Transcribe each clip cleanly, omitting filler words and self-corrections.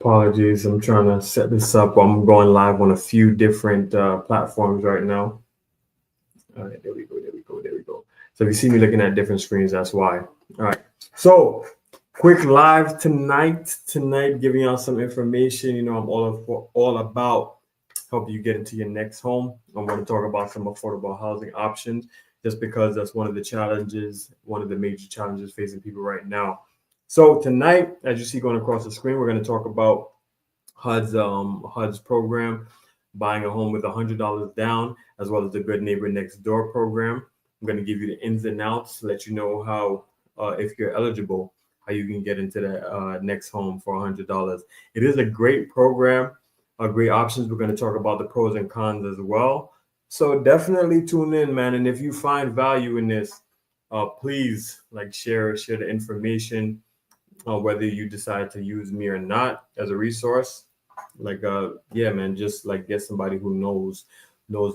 apologies. I'm trying to set this up. I'm going live on a few different platforms right now. All right, there we go, there we go, there we go. So if you see me looking at different screens, that's why. All right. So quick live tonight, giving y'all some information. You know, I'm all about help you get into your next home. I want to talk about some affordable housing options, just because that's one of the challenges, one of the major challenges facing people right now. So tonight, as you see going across the screen, we're going to talk about HUD's program, buying a home with $100 down, as well as the Good Neighbor Next Door program. I'm going to give you the ins and outs, let you know how, if you're eligible, how you can get into the next home for $100. It is a great program, great options. We're going to talk about the pros and cons as well. So definitely tune in, man. And if you find value in this, please share the information, whether you decide to use me or not as a resource. Yeah, man, just get somebody who knows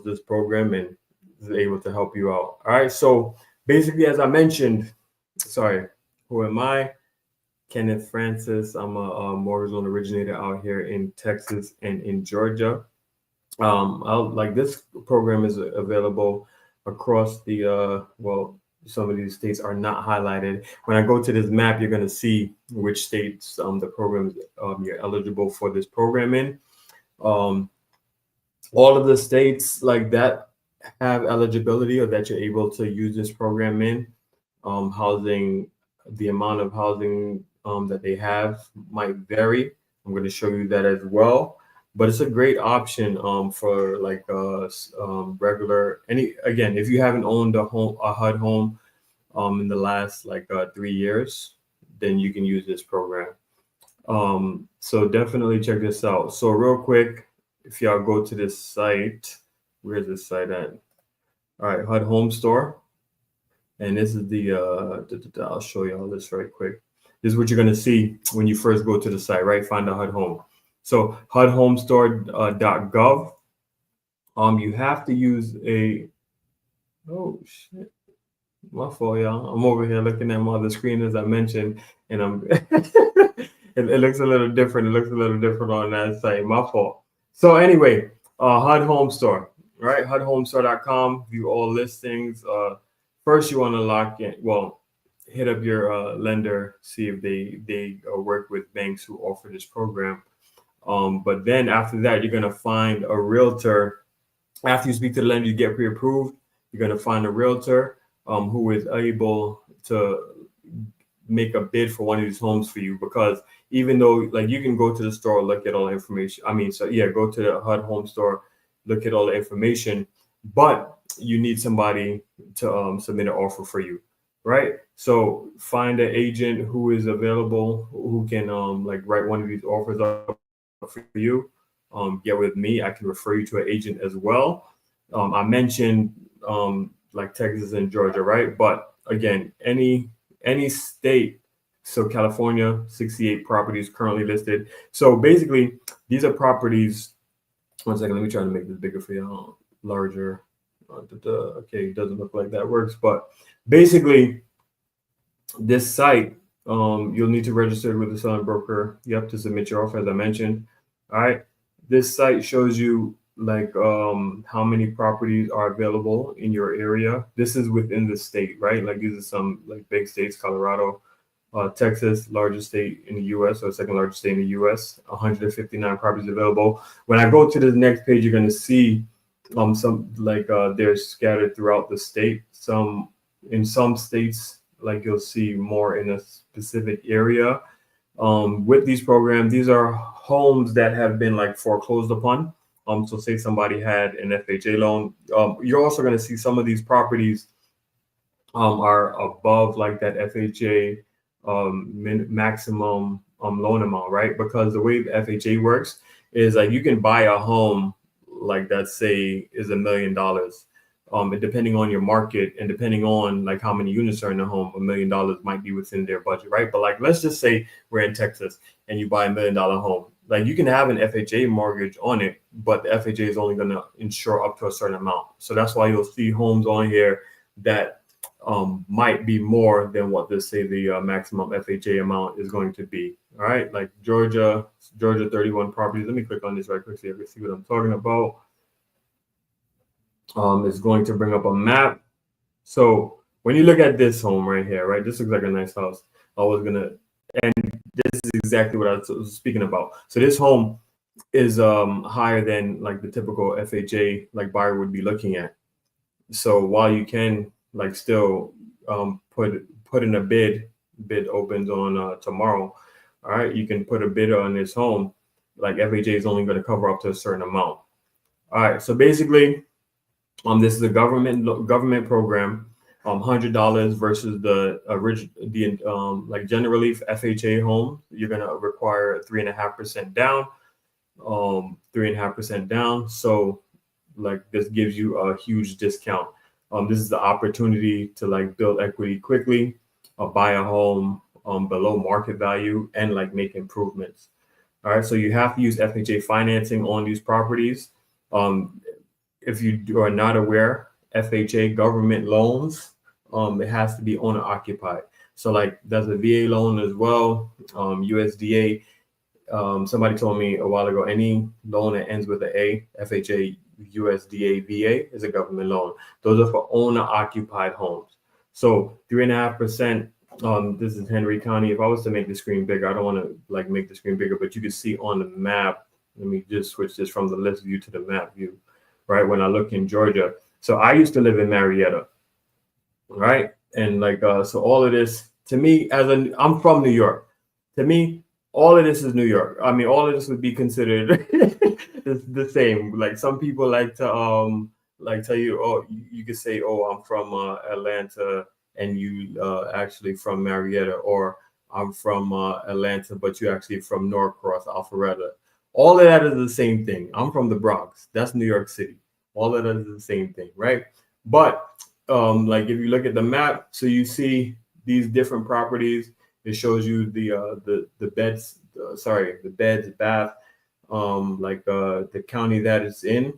this program and is able to help you out. All right. So basically, as I mentioned, sorry, who am I? Kenneth Francis. I'm a mortgage loan originator out here in Texas and in Georgia. This program is available across the some of these states are not highlighted. When I go to this map, you're going to see which states the programs you're eligible for this program in. All of the states like that have eligibility, or that you're able to use this program in. Housing, the amount of housing that they have might vary. I'm going to show you that as well. But it's a great option for regular again, if you haven't owned a HUD home in the last 3 years, then you can use this program. So definitely check this out. So real quick, if y'all go to this site, where's this site at? All right, HUD Home Store. And this is the I'll show you all this right quick. This is what you're going to see when you first go to the site, right? Find a HUD home. So HUDhomestore.gov. You have to use oh shit, my fault, y'all. I'm over here looking at my other screen, as I mentioned, and I'm it looks a little different. It looks a little different on that site. My fault. So anyway, HUD Home Store, right? HUDhomestore.com. View all listings. First, you want to lock in. Well, hit up your lender, see if they work with banks who offer this program. But then after that, you're going to find a realtor. After you speak to the lender, you get pre-approved. You're going to find a realtor who is able to make a bid for one of these homes for you. Because even though you can go to the store, look at all the information. Go to the HUD Home Store, look at all the information, but you need somebody to submit an offer for you, right? So find an agent who is available, who can write one of these offers up for you. Get with me. I can refer you to an agent as well. I mentioned Texas and Georgia, right? But again, any state. So California, 68 properties currently listed. So basically, these are properties. One second, let me try to make this bigger for you, larger. Okay, it doesn't look like that works, but basically, this site, you'll need to register with the selling broker. You have to submit your offer, as I mentioned. All right, this site shows you how many properties are available in your area. This is within the state, right? These are some big states: Colorado, Texas, largest state in the U.S., or second largest state in the U.S. 159 properties available. When I go to the next page, you're going to see some they're scattered throughout the state. In some states, you'll see more in a specific area. With these programs, these are homes that have been foreclosed upon. So say somebody had an FHA loan. You're also going to see some of these properties are above that FHA maximum loan amount, right? Because the way the FHA works is you can buy a home that, say, is $1 million. And depending on your market and depending on how many units are in the home, $1 million might be within their budget, right? But let's just say we're in Texas and you buy $1 million home. You can have an FHA mortgage on it, but the FHA is only going to insure up to a certain amount. So that's why you'll see homes on here that might be more than what they say the maximum FHA amount is going to be. All right, like Georgia 31 properties. Let me click on this right quick so you can see what I'm talking about. It's going to bring up a map. So when you look at this home right here, right, this looks like a nice house. And this is exactly what I was speaking about. So this home is higher than like the typical FHA like buyer would be looking at. So while you can like still put in a bid opens on tomorrow, all right, you can put a bid on this home. Like FHA is only going to cover up to a certain amount. All right, so basically, this is a government program. $100 versus the original like generally for FHA home, you're gonna require 3.5% down, 3.5% down. So like this gives you a huge discount. This is the opportunity to like build equity quickly, buy a home below market value, and like make improvements. All right, so you have to use FHA financing on these properties. If you are not aware, FHA government loans, it has to be owner occupied. So like there's a VA loan as well, USDA. Somebody told me a while ago, any loan that ends with an A, FHA, USDA, VA is a government loan. Those are for owner occupied homes. So 3.5%. This is Henry County. If I was to make the screen bigger, I don't want to like make the screen bigger, but you can see on the map. Let me just switch this from the list view to the map view. Right, when I look in Georgia. So I used to live in Marietta, right? And like, so all of this, to me, I'm from New York. To me, all of this is New York. I mean, all of this would be considered the same. Like some people like to like tell you, oh, you could say, oh, I'm from Atlanta and you actually from Marietta, or I'm from Atlanta, but you actually from Norcross, Alpharetta. All of that is the same thing. I'm from the Bronx. That's New York City. All of that is the same thing, right? But like if you look at the map, so you see these different properties. It shows you the beds, the beds, bath, like the county that it's in,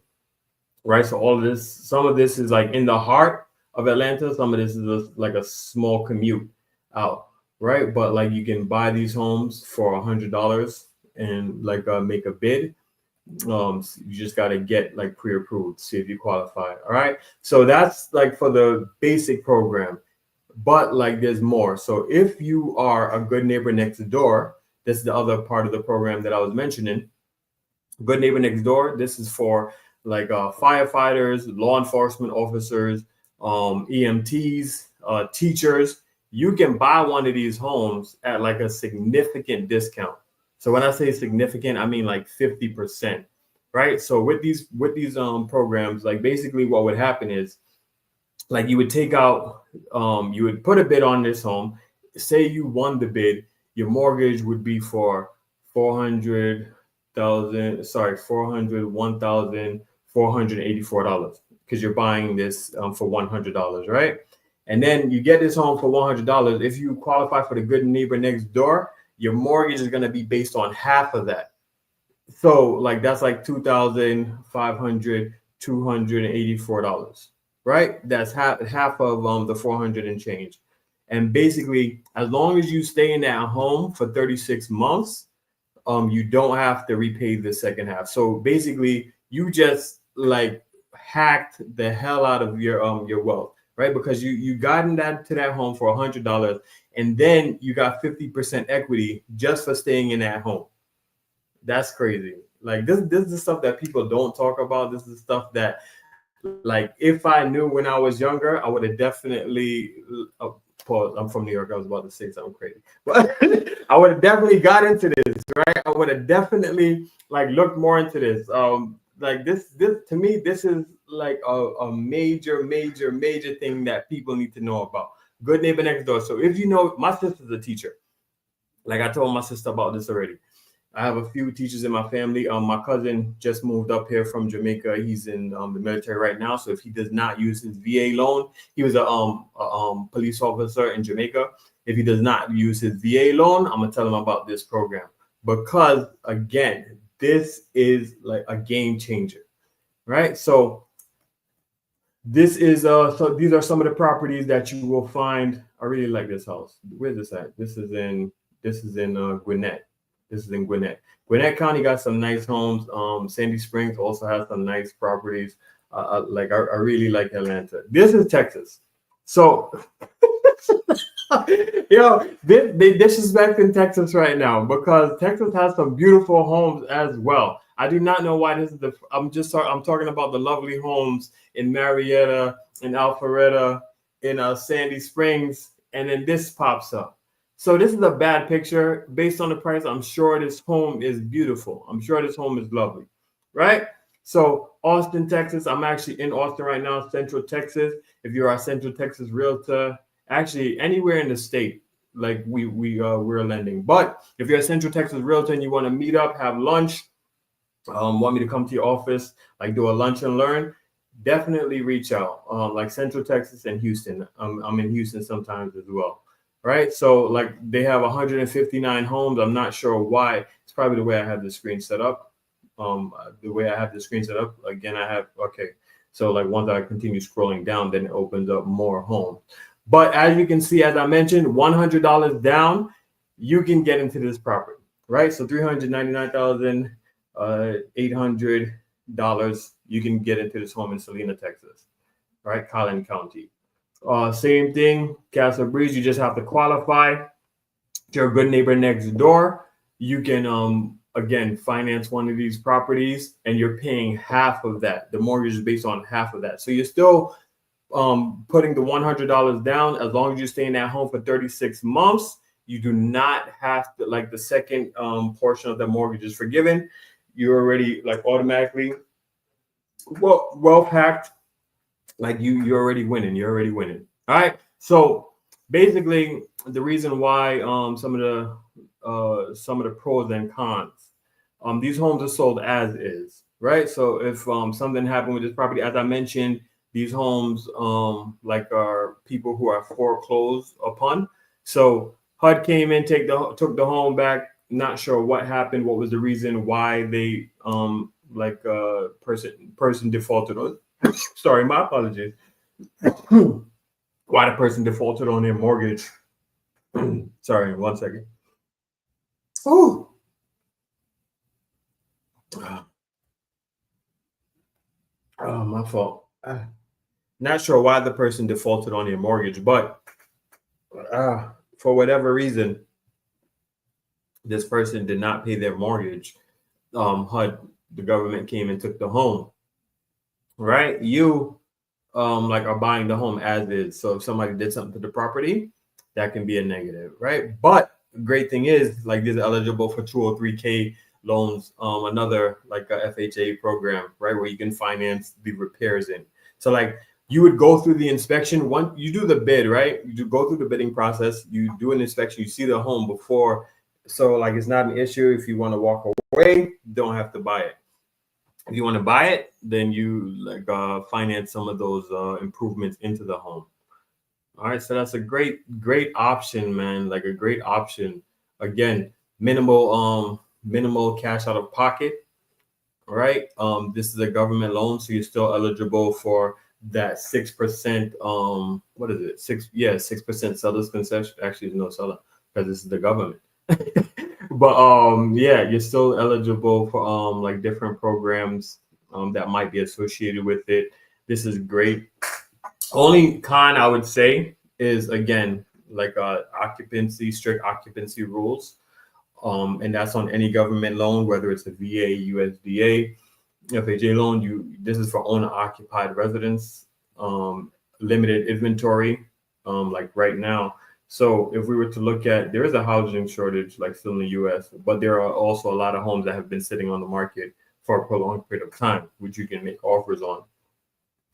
right? So all of this, some of this is like in the heart of Atlanta. Some of this is like a small commute out, right? But like you can buy these homes for $100 and like make a bid. You just got to get like pre-approved, see if you qualify. All right, so that's like for the basic program, but like there's more. So if you are a good neighbor next door, this is the other part of the program that I was mentioning. Good neighbor next door, this is for like firefighters, law enforcement officers, EMTs, teachers. You can buy one of these homes at like a significant discount. So when I say significant, I mean like 50%, right? So with these programs, like basically what would happen is like you would take out, you would put a bid on this home. Say you won the bid, your mortgage would be for $401,484 because you're buying this for $100, right? And then you get this home for $100. If you qualify for the good neighbor next door, your mortgage is going to be based on half of that. So like that's like $2,284, right? That's half of the 400 and change. And basically, as long as you stay in that home for 36 months, you don't have to repay the second half. So basically, you just like hacked the hell out of your wealth, right? Because you got in to that home for $100. And then you got 50% equity just for staying in that home. That's crazy. Like this is the stuff that people don't talk about. This is the stuff that, like, if I knew when I was younger, I would have definitely. Pause. I'm from New York. I was about to say something crazy, but I would have definitely got into this, right? I would have definitely like looked more into this. Like this to me, this is like a major thing that people need to know about. Good neighbor next door. So if you know, my sister's a teacher. Like I told my sister about this already. I have a few teachers in my family. My cousin just moved up here from Jamaica. He's in the military right now. So if he does not use his VA loan, he was a police officer in Jamaica. If he does not use his VA loan, I'm gonna tell him about this program because again, this is like a game changer, right? So This is so these are some of the properties that you will find. I really like this house. Where's this at? This is in Gwinnett. This is in Gwinnett. Gwinnett County got some nice homes. Sandy Springs also has some nice properties. I really like Atlanta. This is Texas. So they disrespecting Texas right now because Texas has some beautiful homes as well. I do not know why this is I'm talking about the lovely homes in Marietta, in Alpharetta, in Sandy Springs, and then this pops up. So this is a bad picture based on the price. I'm sure this home is beautiful. I'm sure this home is lovely, right? So Austin, Texas. I'm actually in Austin right now, Central Texas. If you're a Central Texas realtor, actually anywhere in the state, like we're lending. But if you're a Central Texas realtor and you want to meet up, have lunch, want me to come to your office, like do a lunch and learn, definitely reach out. Like Central Texas and Houston. I'm in Houston sometimes as well. Right. So like they have 159 homes. I'm not sure why. It's probably the way I have the screen set up. The way I have the screen set up, again, I have, okay. So like once I continue scrolling down, then it opens up more homes. But as you can see, as I mentioned, $100 down, you can get into this property, right? So $399,800, you can get into this home in Salina, Texas, right? Collin County. Same thing, Castle Breeze, you just have to qualify. If you're a good neighbor next door, you can, again, finance one of these properties and you're paying half of that. The mortgage is based on half of that. So you're still putting the $100 down as long as you stay in that home for 36 months. You do not have to, like the second portion of the mortgage is forgiven. You're already like automatically well packed. Like you're already winning. You're already winning. All right. So basically, the reason why some of the pros and cons. These homes are sold as is, right? So if something happened with this property, as I mentioned, these homes are people who are foreclosed upon. So HUD came in, took the home back. Not sure what happened. What was the reason why they person defaulted on? Sorry, my apologies. Why the person defaulted on their mortgage? Sorry, 1 second. Oh. Oh, my fault. Not sure why the person defaulted on their mortgage, but for whatever reason, this person did not pay their mortgage. HUD, the government came and took the home. Right? You are buying the home as is. So if somebody did something to the property, that can be a negative, right? But the great thing is, like, this is eligible for 203K loans, another like a FHA program, right, where you can finance the repairs in. So like you would go through the inspection. Once you do the bid, right, you go through the bidding process, you do an inspection, you see the home before. So like it's not an issue. If you want to walk away, you don't have to buy it. If you want to buy it, then you finance some of those improvements into the home. All right, so that's a great option, man. Like a great option. Again, minimal cash out of pocket. All right. This is a government loan, so you're still eligible for that 6%. What is it? 6% seller's concession. Actually, there's no seller because this is the government. But you're still eligible for like different programs that might be associated with it. This is great. Only con I would say is, again, like strict occupancy rules. And that's on any government loan, whether it's a VA, USDA, FHA loan. This is for owner occupied residence, limited inventory, like right now. So if we were to look at, there is a housing shortage, like still in the US, but there are also a lot of homes that have been sitting on the market for a prolonged period of time, which you can make offers on.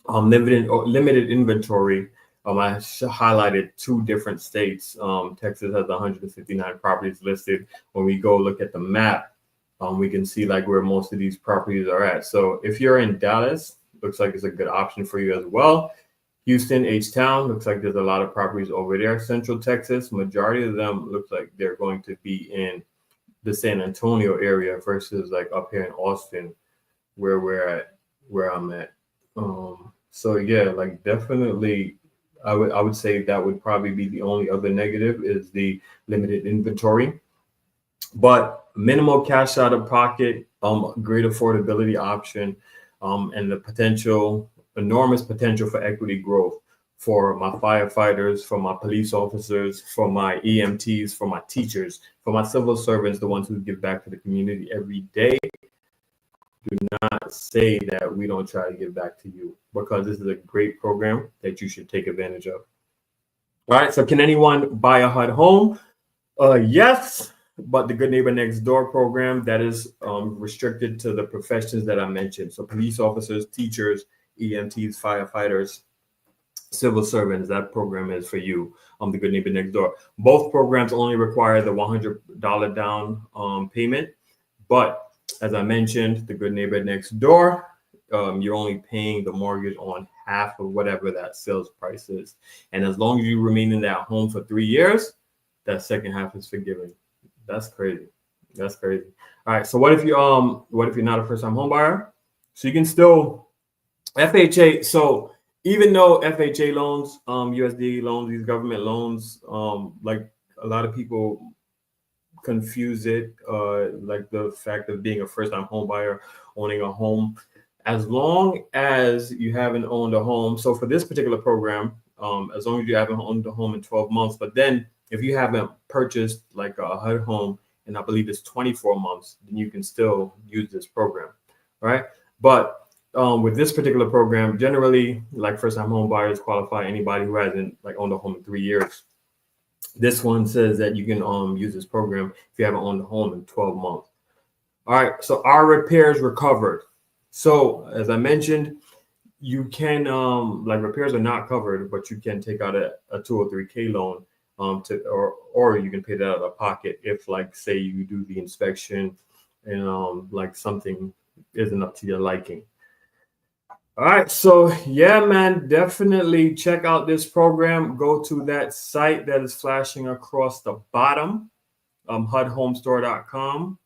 Limited inventory. I highlighted 2 different states. Texas has 159 properties listed. When we go look at the map, we can see like where most of these properties are at. So if you're in Dallas, looks like it's a good option for you as well. Houston, H-Town, looks like there's a lot of properties over there. Central Texas, majority of them looks like they're going to be in the San Antonio area versus like up here in Austin, where I'm at. So yeah, like definitely, I would say that would probably be the only other negative is the limited inventory, but minimal cash out of pocket, great affordability option, and the potential, enormous potential for equity growth for my firefighters, for my police officers, for my EMTs, for my teachers, for my civil servants, the ones who give back to the community every day. Do not say that we don't try to give back to you, because this is a great program that you should take advantage of. All right. So can anyone buy a HUD home? Yes, but the Good Neighbor Next Door program, that is restricted to the professions that I mentioned. So police officers, teachers, EMTs, firefighters, civil servants, that program is for you. The Good Neighbor Next Door. Both programs only require the $100 down payment, but as I mentioned, the Good Neighbor Next Door, you're only paying the mortgage on half of whatever that sales price is. And as long as you remain in that home for 3 years, that second half is forgiven. That's crazy. That's crazy. All right. So what if you're not a first-time home buyer? So you can still FHA. So even though FHA loans, USDA loans, these government loans, like a lot of people confuse it, like the fact of being a first-time home buyer, owning a home. As long as you haven't owned a home, so for this particular program, as long as you haven't owned a home in 12 months, but then if you haven't purchased like a HUD home, and I believe it's 24 months, then you can still use this program, right? But with this particular program, generally, like first-time home buyers qualify anybody who hasn't like owned a home in 3 years. This one says that you can use this program if you haven't owned a home in 12 months. All right, so our repairs were covered. So as I mentioned, you can like repairs are not covered, but you can take out a 203K loan or you can pay that out of pocket if, like, say you do the inspection and like something isn't up to your liking. All right, so yeah, man, definitely check out this program. Go to that site that is flashing across the bottom, HUDhomestore.com,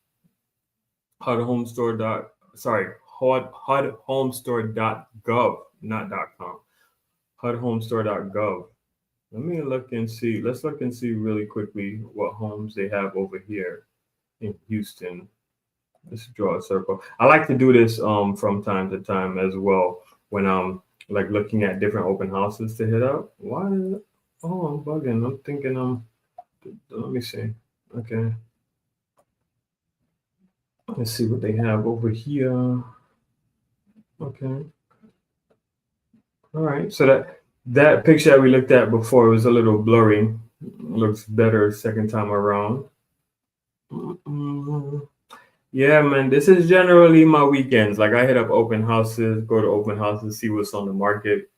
HUDhomestore.gov, not .com, HUDhomestore.gov. Let me look and see. Let's look and see really quickly what homes they have over here in Houston. Let's draw a circle. I like to do this from time to time as well when I'm like looking at different open houses to hit up. Why? Oh, I'm bugging. I'm thinking let me see. Okay. Let's see what they have over here. Okay. All right. So that picture that we looked at before was a little blurry. Looks better second time around. Yeah, man, this is generally my weekends. Like I hit up open houses, go to open houses, see what's on the market,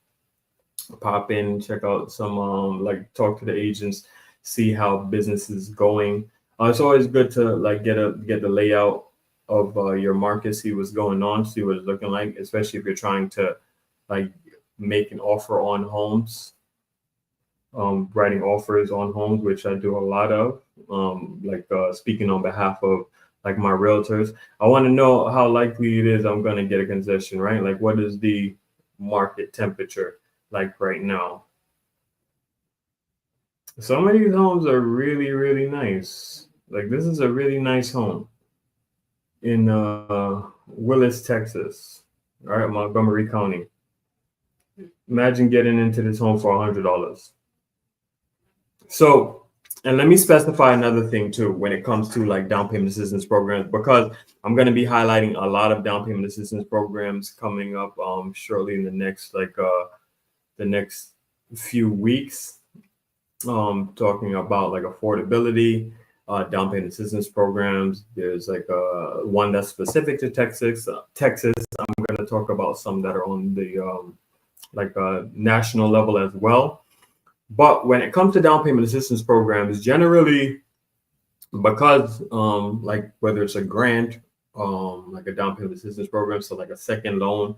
pop in, check out some, like talk to the agents, see how business is going. It's always good to like get the layout of your market, see what's going on, see what it's looking like, especially if you're trying to like make an offer on homes, writing offers on homes, which I do a lot of, speaking on behalf of like my realtors. I want to know how likely it is I'm going to get a concession, right? Like what is the market temperature like right now? Some of these homes are really, really nice. Like this is a really nice home in Willis, Texas, all right, Montgomery County. Imagine getting into this home for $100. So, and let me specify another thing too when it comes to like down payment assistance programs, because I'm going to be highlighting a lot of down payment assistance programs coming up shortly in the next few weeks, talking about like affordability, down payment assistance programs. There's like one that's specific to Texas. I'm going to talk about some that are on the national level as well. But when it comes to down payment assistance programs, generally, because like whether it's a grant, like a down payment assistance program, so like a second loan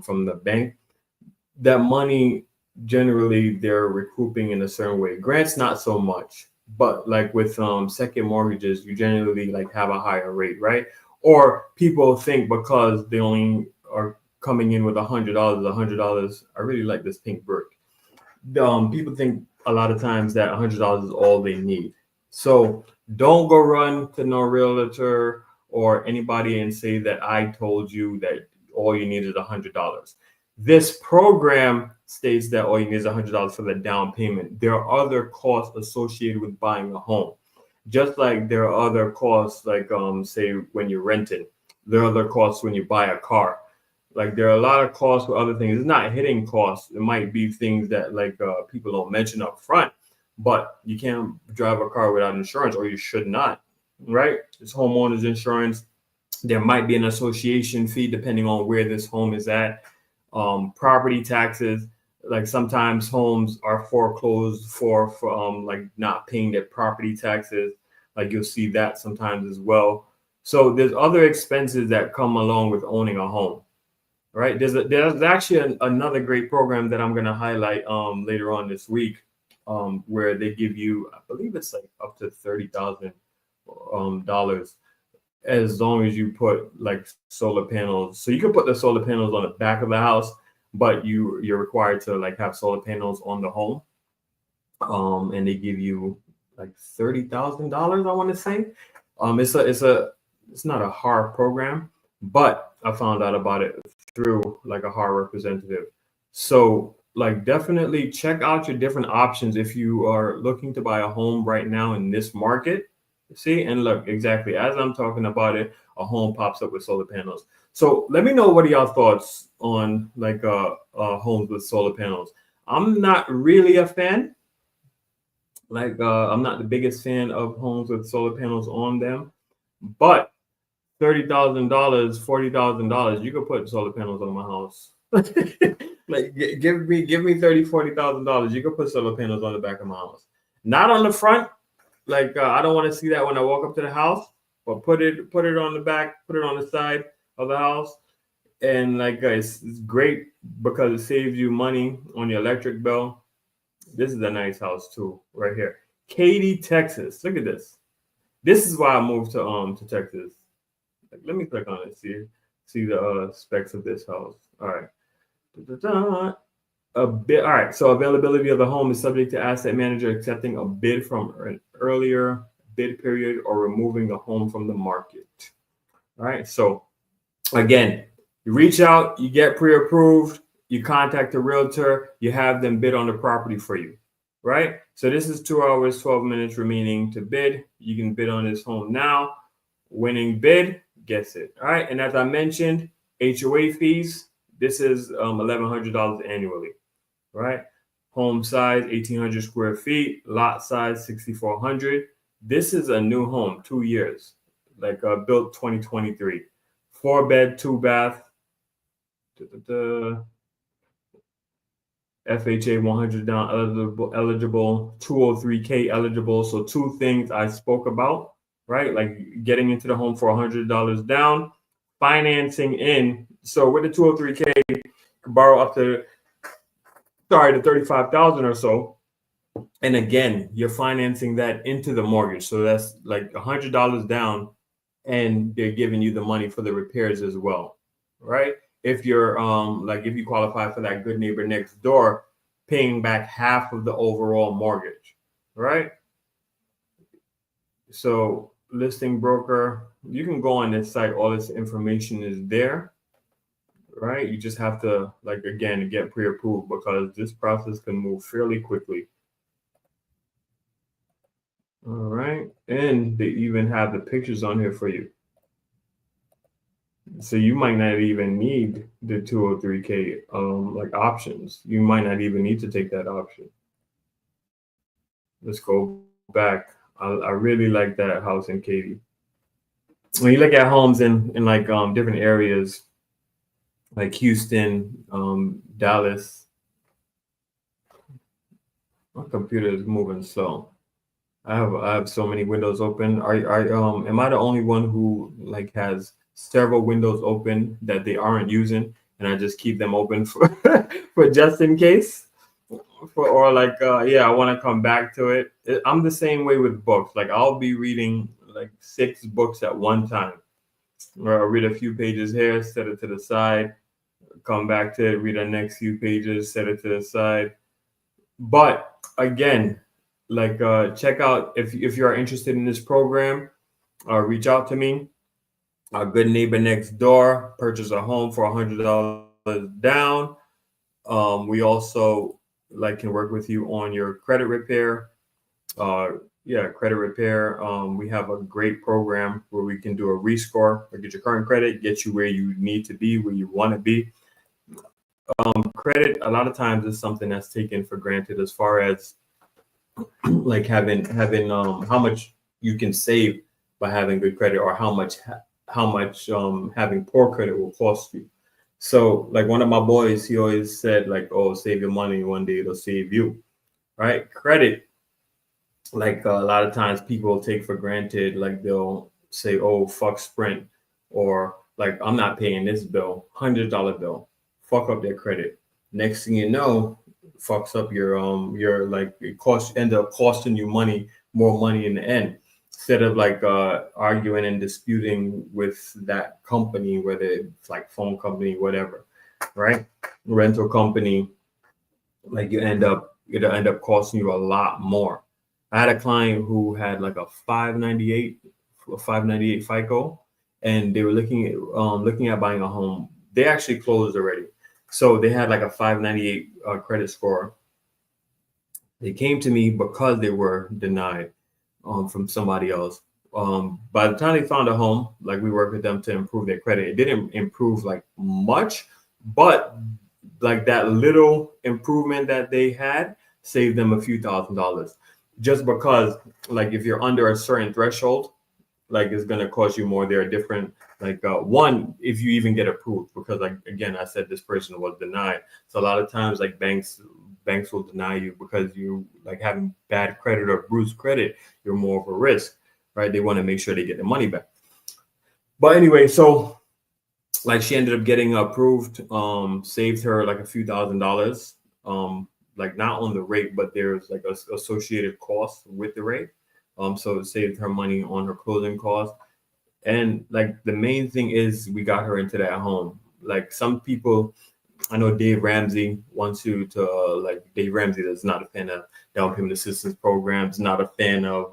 from the bank, that money generally they're recouping in a certain way. Grants not so much, but like with second mortgages, you generally like have a higher rate, right? Or people think because they only are coming in with $100. I really like this pink brick. People think a lot of times that $100 is all they need. So don't go run to no realtor or anybody and say that I told you that all you need is $100. This program states that all you need is $100 for the down payment. There are other costs associated with buying a home. Just like there are other costs, like say when you're renting, there are other costs when you buy a car. Like there are a lot of costs with other things. It's not hidden costs. It might be things that like people don't mention up front, but you can't drive a car without insurance, or you should not, right? It's homeowners insurance. There might be an association fee depending on where this home is at. Property taxes, like sometimes homes are foreclosed for like not paying their property taxes. Like you'll see that sometimes as well. So there's other expenses that come along with owning a home. Right. There's actually another great program that I'm going to highlight later on this week, where they give you, I believe it's like up to $30,000 as long as you put like solar panels. So you can put the solar panels on the back of the house, but you're required to like have solar panels on the home. And they give you like $30,000, I want to say. It's not a hard program, but I found out about it through like a hard representative. So like definitely check out your different options if you are looking to buy a home right now in this market. See, and look, exactly as I'm talking about it, a home pops up with solar panels. So let me know what are y'all thoughts on like homes with solar panels. I'm not really a fan. Like I'm not the biggest fan of homes with solar panels on them, but $30,000, $40,000, you could put solar panels on my house. Like give me $30,000, $40,000, you could put solar panels on the back of my house. Not on the front. Like I don't want to see that when I walk up to the house, but put it on the back, put it on the side of the house, and like it's great because it saves you money on your electric bill. This is a nice house too, right here, Katy, Texas. Look at this. This is why I moved to Texas. Like, let me click on it, see the specs of this house. All right. All right. So availability of the home is subject to asset manager accepting a bid from an earlier bid period or removing the home from the market. All right. So again, you reach out, you get pre-approved, you contact a realtor, you have them bid on the property for you. Right. So this is 2 hours, 12 minutes remaining to bid. You can bid on this home now. Winning bid gets it. All right. And as I mentioned, HOA fees, this is $1,100 annually. Right. Home size, 1,800 square feet. Lot size, 6,400. This is a new home, 2 years, like built 2023. 4-bed, 2-bath. FHA 100 down eligible, 203K eligible. So 2 things I spoke about, right? Like getting into the home for $100 down, financing in. So with the 203K, you can borrow up to the 35,000 or so. And again, you're financing that into the mortgage. So that's like $100 down, and they're giving you the money for the repairs as well, right? If you're like if you qualify for that good neighbor next door, paying back half of the overall mortgage, right? So listing broker, you can go on this site, all this information is there, right? You just have to, like, again, get pre-approved because this process can move fairly quickly. All right, and they even have the pictures on here for you. So you might not even need the 203K like options. You might not even need to take that option. Let's go back. I really like that house in Katy. When you look at homes in like different areas, like Houston, Dallas, my computer is moving slow. I have so many windows open. Am I the only one who like has several windows open that they aren't using, and I just keep them open for for just in case? I want to come back to it. I'm the same way with books. Like I'll be reading like 6 books at one time, or I'll read a few pages here, set it to the side, come back to it, read the next few pages, set it to the side. But again, like check out if you are interested in this program, reach out to me. Our good neighbor next door, purchase a home for $100 down. We also like can work with you on your credit repair. Credit repair. We have a great program where we can do a rescore or get your current credit, get you where you need to be, where you want to be. Credit a lot of times is something that's taken for granted as far as like having how much you can save by having good credit, or how much having poor credit will cost you. So like one of my boys, he always said like, oh, save your money, one day it'll save you, right? Credit, like a lot of times people take for granted, like they'll say, oh, fuck Sprint, or like, I'm not paying this bill, $100 bill, fuck up their credit. Next thing you know, fucks up your like, it end up costing you more money in the end, instead of like arguing and disputing with that company, whether it's like phone company, whatever, right? Rental company, like it'll end up costing you a lot more. I had a client who had like a 598 FICO, and they were looking at buying a home. They actually closed already. So they had like a 598 credit score. They came to me because they were denied from somebody else. By the time they found a home, like we worked with them to improve their credit. It didn't improve like much, but like that little improvement that they had saved them a few $1,000s. Just because like if you're under a certain threshold, like it's going to cost you more. There are different, like one, if you even get approved, because like, again, I said this person was denied. So a lot of times like banks will deny you because you like having bad credit or bruised credit, you're more of a risk, right? They want to make sure they get the money back. But anyway, so like she ended up getting approved, saved her like a few $1,000s, like not on the rate, but there's like associated costs with the rate. So it saved her money on her closing costs. And like the main thing is we got her into that home. Like some people, I know Dave Ramsey wants you to like Dave Ramsey is not a fan of down payment assistance programs, not a fan of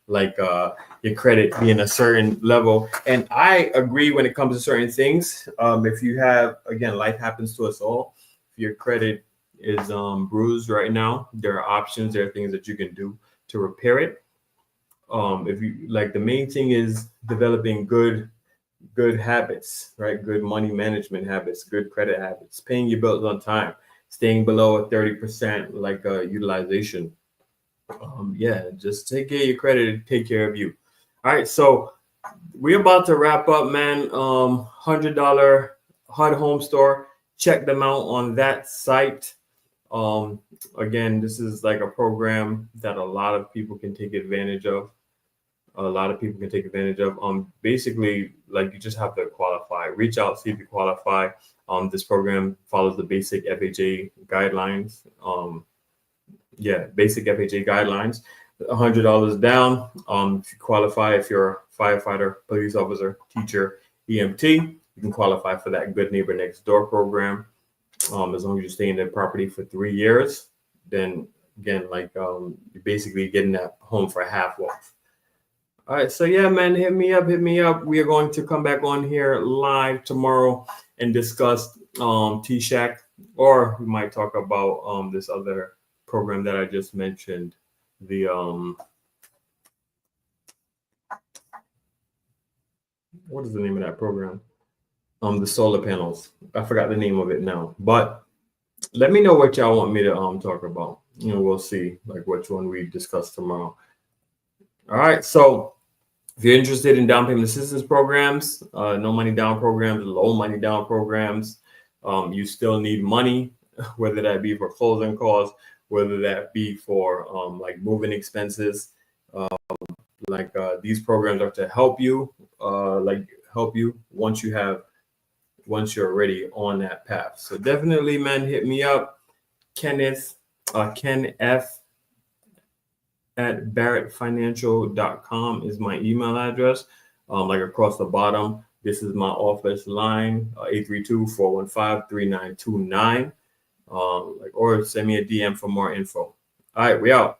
your credit being a certain level. And I agree when it comes to certain things. If you have, again, life happens to us all. If your credit is bruised right now, there are options, there are things that you can do to repair it. If you like, the main thing is developing good habits, right? Good money management habits, good credit habits, paying your bills on time, staying below a 30% like utilization. Just take care of your credit and take care of you. All right, so we're about to wrap up, man. $100 HUD home store. Check them out on that site. Again, this is like a program that a lot of people can take advantage of. Basically, like you just have to qualify. Reach out, see if you qualify. This program follows the basic FHA guidelines. Basic FHA guidelines. $100 down. If you qualify, if you're a firefighter, police officer, teacher, EMT, you can qualify for that Good Neighbor Next Door program. As long as you stay in that property for 3 years, then again, like you're basically getting that home for half off. All right, so yeah, man, hit me up. We are going to come back on here live tomorrow and discuss T-Shack, or we might talk about this other program that I just mentioned, the what is the name of that program? The solar panels. I forgot the name of it now, but let me know what y'all want me to talk about. We'll see like which one we discuss tomorrow. All right, so if you're interested in down payment assistance programs, no money down programs, low money down programs, you still need money, whether that be for closing costs, whether that be for like moving expenses. These programs are to help you, once you're already on that path. So definitely, man, hit me up. Ken F at barrettfinancial.com is my email address. Like across the bottom, This is my office line, 832-415-3929. Or send me a DM for more info. All right, we out.